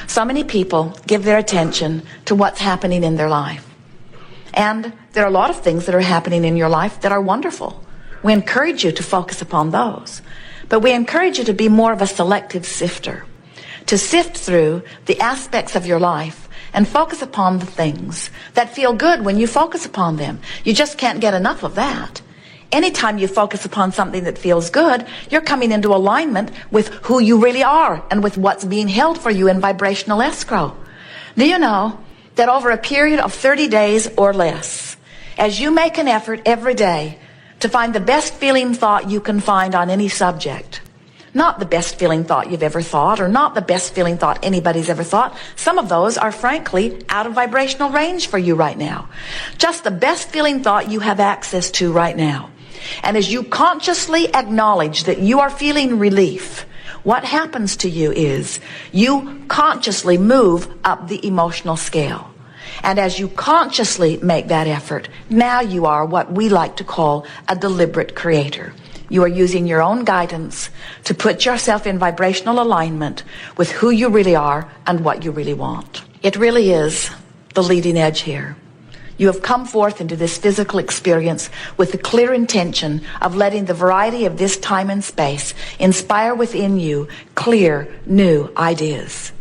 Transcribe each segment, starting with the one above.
So many people give their attention to what's happening in their life. And there are a lot of things that are happening in your life that are wonderful. We encourage you to focus upon those. But we encourage you to be more of a selective sifter, to sift through the aspects of your life and focus upon the things that feel good when you focus upon them. You just can't get enough of that. Anytime you focus upon something that feels good, you're coming into alignment with who you really are and with what's being held for you in vibrational escrow. Do you know that over a period of 30 days or less, as you make an effort every day to find the best feeling thought you can find on any subject, not the best feeling thought you've ever thought, or not the best feeling thought anybody's ever thought. Some of those are frankly out of vibrational range for you right now. Just the best feeling thought you have access to right now. And as you consciously acknowledge that you are feeling relief, what happens to you is you consciously move up the emotional scale. And as you consciously make that effort, now you are what we like to call a deliberate creator. You are using your own guidance to put yourself in vibrational alignment with who you really are and what you really want. It really is the leading edge here. You have come forth into this physical experience with the clear intention of letting the variety of this time and space inspire within you clear, new ideas.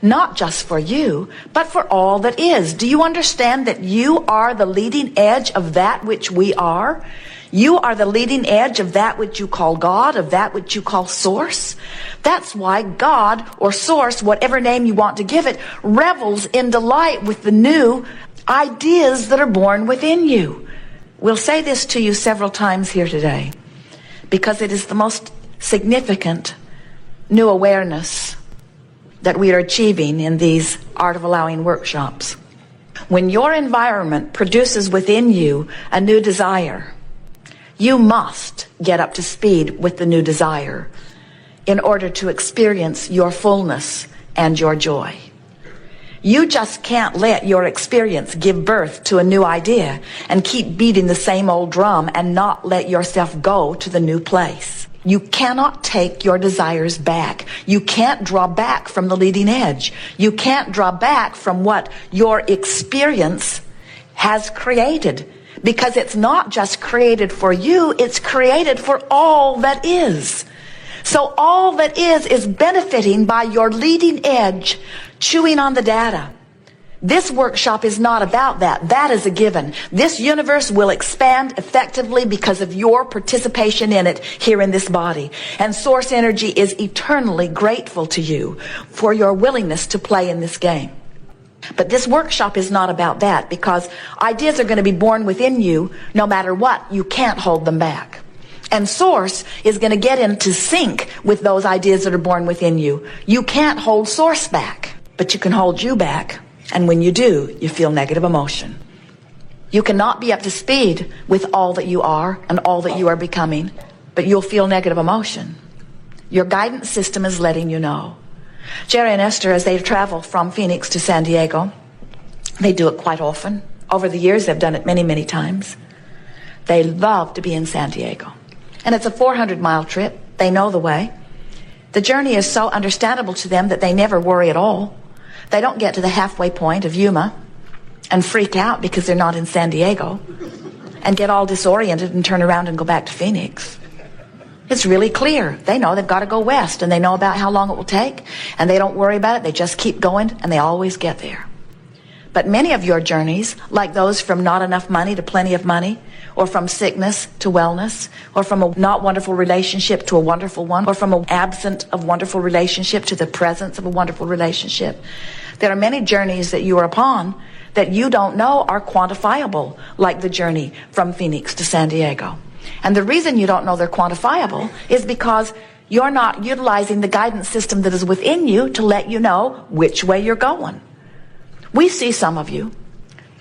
Not just for you, but for all that is. Do you understand that you are the leading edge of that which we are? You are the leading edge of that which you call God, of that which you call Source. That's why God or Source, whatever name you want to give it, revels in delight with the new ideas that are born within you. We'll say this to you several times here today because it is the most significant new awareness that we are achieving in these Art of Allowing workshops. When your environment produces within you a new desire, you must get up to speed with the new desire in order to experience your fullness and your joy. You just can't let your experience give birth to a new idea and keep beating the same old drum and not let yourself go to the new place. You cannot take your desires back. You can't draw back from the leading edge. You can't draw back from what your experience has created, because it's not just created for you, it's created for all that is. So all that is benefiting by your leading edge chewing on the data. This workshop is not about that. That is a given. This universe will expand effectively because of your participation in it here in this body. And Source Energy is eternally grateful to you for your willingness to play in this game. But this workshop is not about that, because ideas are going to be born within you no matter what. You can't hold them back. And Source is going to get into sync with those ideas that are born within you. You can't hold Source back, but you can hold you back. And when you do, you feel negative emotion. You cannot be up to speed with all that you are and all that you are becoming, but you'll feel negative emotion. Your guidance system is letting you know. Jerry and Esther, as they travel from Phoenix to San Diego, they do it quite often. Over the years, they've done it many, many times. They love to be in San Diego. And it's a 400-mile trip. They know the way. The journey is so understandable to them that they never worry at all. They don't get to the halfway point of Yuma and freak out because they're not in San Diego and get all disoriented and turn around and go back to Phoenix. It's really clear. They know they've got to go west, and they know about how long it will take, and they don't worry about it. They just keep going, and they always get there. But many of your journeys, like those from not enough money to plenty of money, or from sickness to wellness, or from a not wonderful relationship to a wonderful one, or from an absent of wonderful relationship to the presence of a wonderful relationship. There are many journeys that you are upon that you don't know are quantifiable, like the journey from Phoenix to San Diego. And the reason you don't know they're quantifiable is because you're not utilizing the guidance system that is within you to let you know which way you're going. We see some of you.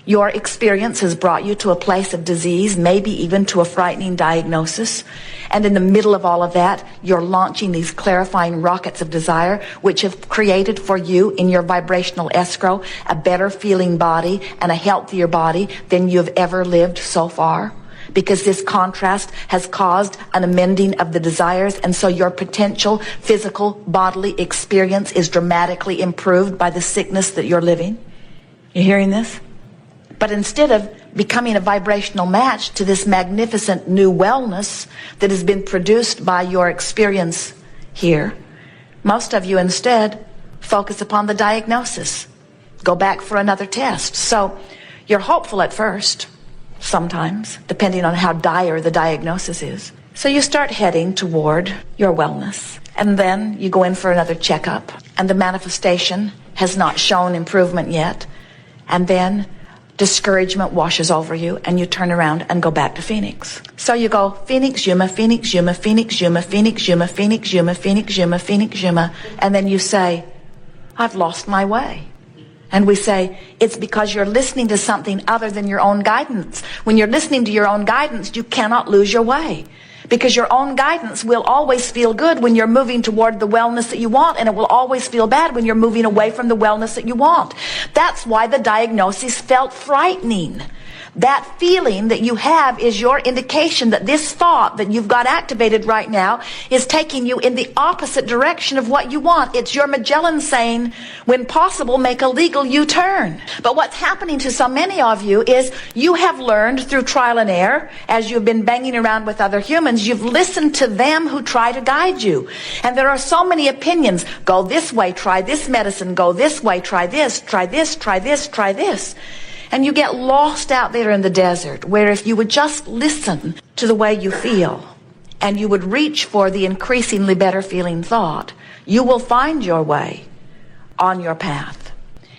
Your experience has brought you to a place of disease, maybe even to a frightening diagnosis. And in the middle of all of that, you're launching these clarifying rockets of desire, which have created for you in your vibrational escrow a better feeling body and a healthier body than you've ever lived so far. because this contrast has caused an amending of the desires, and so your potential physical bodily experience is dramatically improved by the sickness that you're living. You hearing this? But instead of becoming a vibrational match to this magnificent new wellness that has been produced by your experience here, most of you instead focus upon the diagnosis. Go back for another test. So you're hopeful at first, sometimes, depending on how dire the diagnosis is. So you start heading toward your wellness. And then you go in for another checkup, and the manifestation has not shown improvement yet. And then discouragement washes over you, and you turn around and go back to Phoenix. So you go Phoenix, Yuma, Phoenix, Yuma, Phoenix, Yuma, Phoenix, Yuma, Phoenix, Yuma, Phoenix, Yuma, Phoenix, Yuma, and then you say, I've lost my way. And we say, it's because you're listening to something other than your own guidance. When you're listening to your own guidance, you cannot lose your way. Because your own guidance will always feel good when you're moving toward the wellness that you want, and it will always feel bad when you're moving away from the wellness that you want. That's why the diagnosis felt frightening. That feeling that you have is your indication that this thought that you've got activated right now is taking you in the opposite direction of what you want. It's your Magellan saying, when possible, make a legal U-turn. But what's happening to so many of you is you have learned through trial and error, as you've been banging around with other humans, you've listened to them who try to guide you. And there are so many opinions. Go this way, try this medicine. Go this way, try this, try this, try this, try this. And you get lost out there in the desert, where if you would just listen to the way you feel, and you would reach for the increasingly better feeling thought, you will find your way on your path.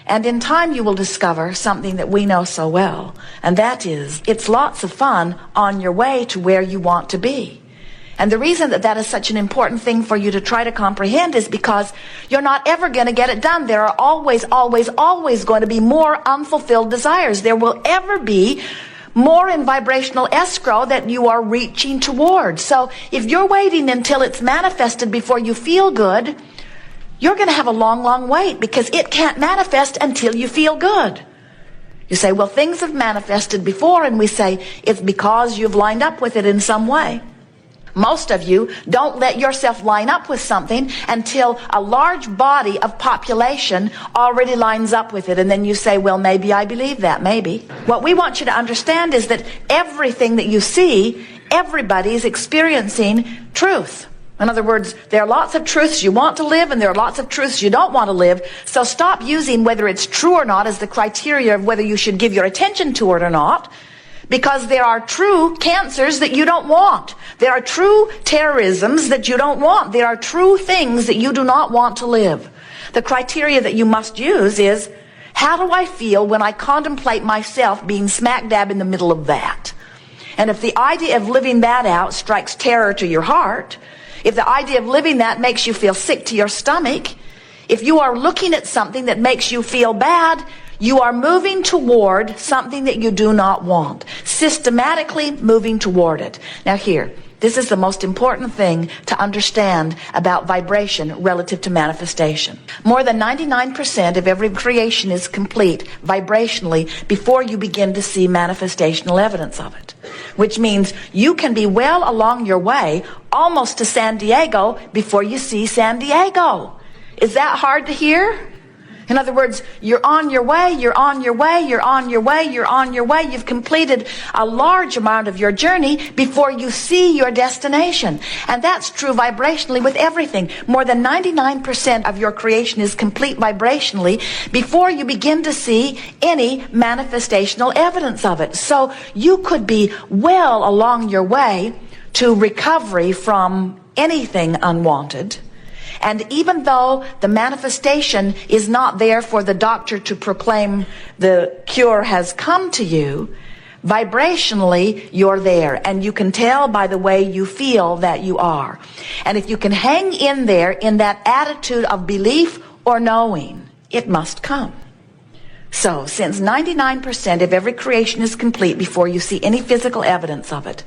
And in time you will discover something that we know so well, and that is, it's lots of fun on your way to where you want to be. And the reason that that is such an important thing for you to try to comprehend is because you're not ever going to get it done. There are always, always, always going to be more unfulfilled desires. There will ever be more in vibrational escrow that you are reaching toward. So if you're waiting until it's manifested before you feel good, you're going to have a long, long wait, because it can't manifest until you feel good. You say, well, things have manifested before, and we say, it's because you've lined up with it in some way. Most of you don't let yourself line up with something until a large body of population already lines up with it. And then you say, well, maybe I believe that, maybe. What we want you to understand is that everything that you see, everybody is experiencing truth. In other words, there are lots of truths you want to live, and there are lots of truths you don't want to live. So stop using whether it's true or not as the criteria of whether you should give your attention to it or not. Because there are true cancers that you don't want. There are true terrorisms that you don't want. There are true things that you do not want to live. The criteria that you must use is, how do I feel when I contemplate myself being smack dab in the middle of that? And if the idea of living that out strikes terror to your heart, if the idea of living that makes you feel sick to your stomach, if you are looking at something that makes you feel bad, you are moving toward something that you do not want. Systematically moving toward it. Now here, this is the most important thing to understand about vibration relative to manifestation. More than 99% of every creation is complete vibrationally before you begin to see manifestational evidence of it. Which means you can be well along your way, almost to San Diego, before you see San Diego. Is that hard to hear? In other words, you're on your way, you're on your way, you're on your way, you're on your way. You've completed a large amount of your journey before you see your destination. And that's true vibrationally with everything. More than 99% of your creation is complete vibrationally before you begin to see any manifestational evidence of it. So you could be well along your way to recovery from anything unwanted. And even though the manifestation is not there for the doctor to proclaim the cure has come to you, vibrationally you're there. And you can tell by the way you feel that you are. And if you can hang in there in that attitude of belief or knowing, it must come. So, since 99% of every creation is complete before you see any physical evidence of it,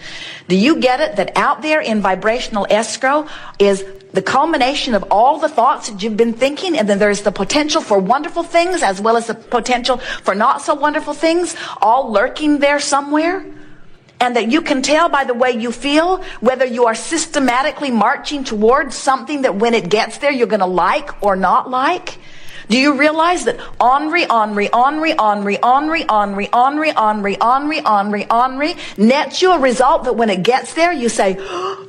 do you get it that out there in vibrational escrow is the culmination of all the thoughts that you've been thinking, and then there's the potential for wonderful things as well as the potential for not so wonderful things, all lurking there somewhere? and that you can tell by the way you feel whether you are systematically marching towards something that when it gets there you're going to like or not like? Do you realize that Henri nets you a result that when it gets there you say,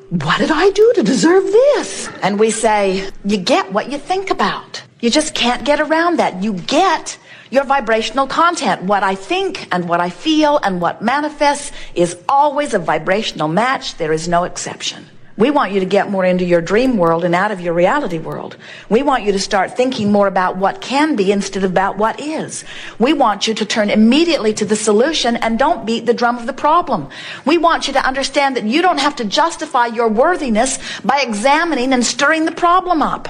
what did I do to deserve this? And we say, you get what you think about. You just can't get around that. You get your vibrational content. What I think and what I feel and what manifests is always a vibrational match. There is no exception. We want you to get more into your dream world and out of your reality world. We want you to start thinking more about what can be instead of about what is. We want you to turn immediately to the solution and don't beat the drum of the problem. We want you to understand that you don't have to justify your worthiness by examining and stirring the problem up.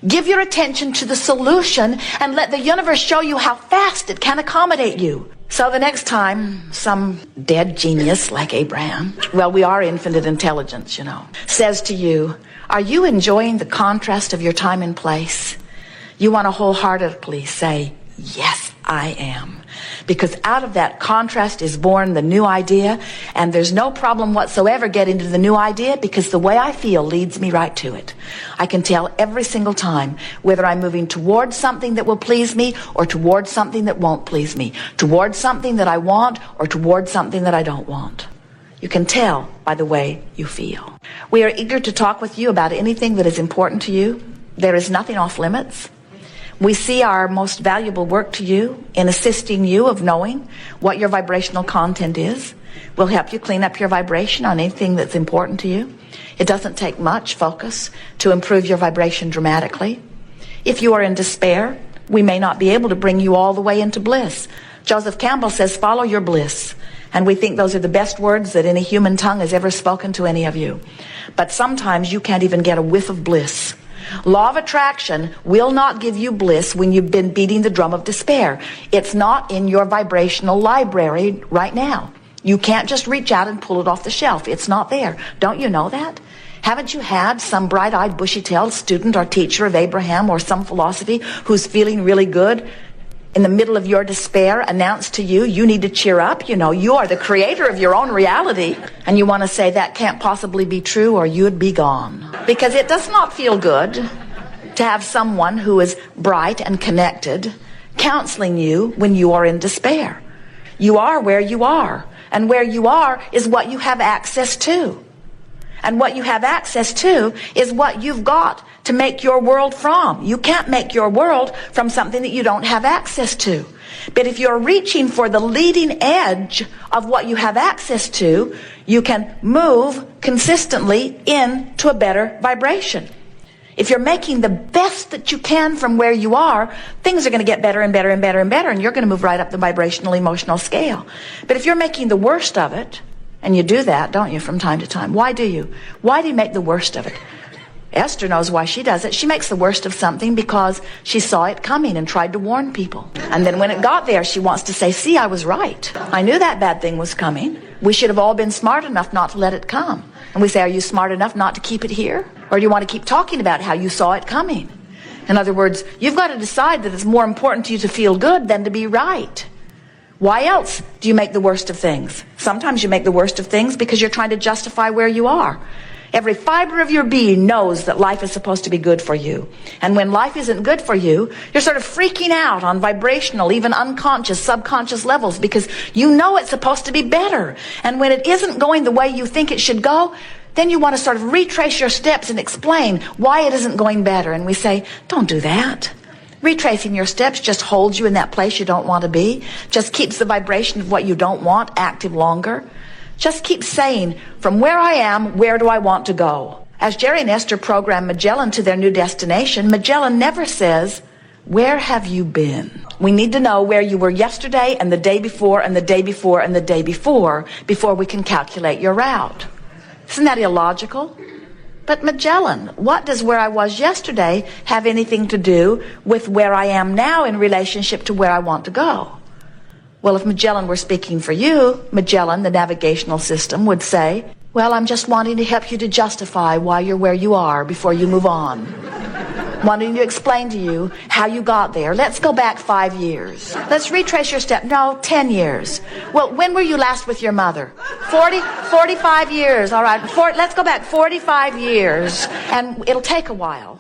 Give your attention to the solution and let the universe show you how fast it can accommodate you. So the next time some dead genius like Abraham, well, we are infinite intelligence, you know, says to you, are you enjoying the contrast of your time and place? You want to wholeheartedly say, yes, I am. Because out of that contrast is born the new idea, and there's no problem whatsoever getting to the new idea because the way I feel leads me right to it. I can tell every single time whether I'm moving towards something that will please me or towards something that won't please me, towards something that I want or towards something that I don't want. You can tell by the way you feel. We are eager to talk with you about anything that is important to you. There is nothing off limits. We see our most valuable work to you in assisting you of knowing what your vibrational content is. We'll help you clean up your vibration on anything that's important to you. It doesn't take much focus to improve your vibration dramatically. If you are in despair, we may not be able to bring you all the way into bliss. Joseph Campbell says, follow your bliss. And we think those are the best words that any human tongue has ever spoken to any of you. But sometimes you can't even get a whiff of bliss. Law of attraction will not give you bliss when you've been beating the drum of despair. It's not in your vibrational library right now. You can't just reach out and pull it off the shelf. It's not there. Don't you know that? Haven't you had some bright-eyed, bushy-tailed student or teacher of Abraham or some philosophy who's feeling really good in the middle of your despair announce to you, you need to cheer up? You know, you are the creator of your own reality. And you want to say that can't possibly be true or you'd be gone. Because it does not feel good to have someone who is bright and connected counseling you when you are in despair. You are where you are. And where you are is what you have access to. And what you have access to is what you've got to make your world from. You can't make your world from something that you don't have access to. But if you're reaching for the leading edge of what you have access to, you can move consistently into a better vibration. If you're making the best that you can from where you are, things are going to get better and better and better and better, and you're going to move right up the vibrational emotional scale. But if you're making the worst of it, and you do that, don't you, from time to time? Why do you? Why do you make the worst of it? Esther knows why she does it. She makes the worst of something because she saw it coming and tried to warn people. And then when it got there, she wants to say, see, I was right. I knew that bad thing was coming. We should have all been smart enough not to let it come. And we say, are you smart enough not to keep it here? Or do you want to keep talking about how you saw it coming? In other words, you've got to decide that it's more important to you to feel good than to be right. Why else do you make the worst of things? Sometimes you make the worst of things because you're trying to justify where you are. Every fiber of your being knows that life is supposed to be good for you. And when life isn't good for you, you're sort of freaking out on vibrational, even unconscious, subconscious levels because you know it's supposed to be better. And when it isn't going the way you think it should go, then you want to sort of retrace your steps and explain why it isn't going better. And we say, don't do that. Retracing your steps just holds you in that place you don't want to be, just keeps the vibration of what you don't want active longer. Just keep saying, from where I am, where do I want to go? As Jerry and Esther programmed Magellan to their new destination, Magellan never says, where have you been? We need to know where you were yesterday and the day before and the day before and the day before we can calculate your route. Isn't that illogical? But Magellan, what does where I was yesterday have anything to do with where I am now in relationship to where I want to go? Well, if Magellan were speaking for you, Magellan, the navigational system, would say, well, I'm just wanting to help you to justify why you're where you are before you move on. wanting to explain to you how you got there. Let's go back 5 years. Let's retrace your step. No, 10 years. Well, when were you last with your mother? 45 years. All right. Let's go back 45 years. And it'll take a while.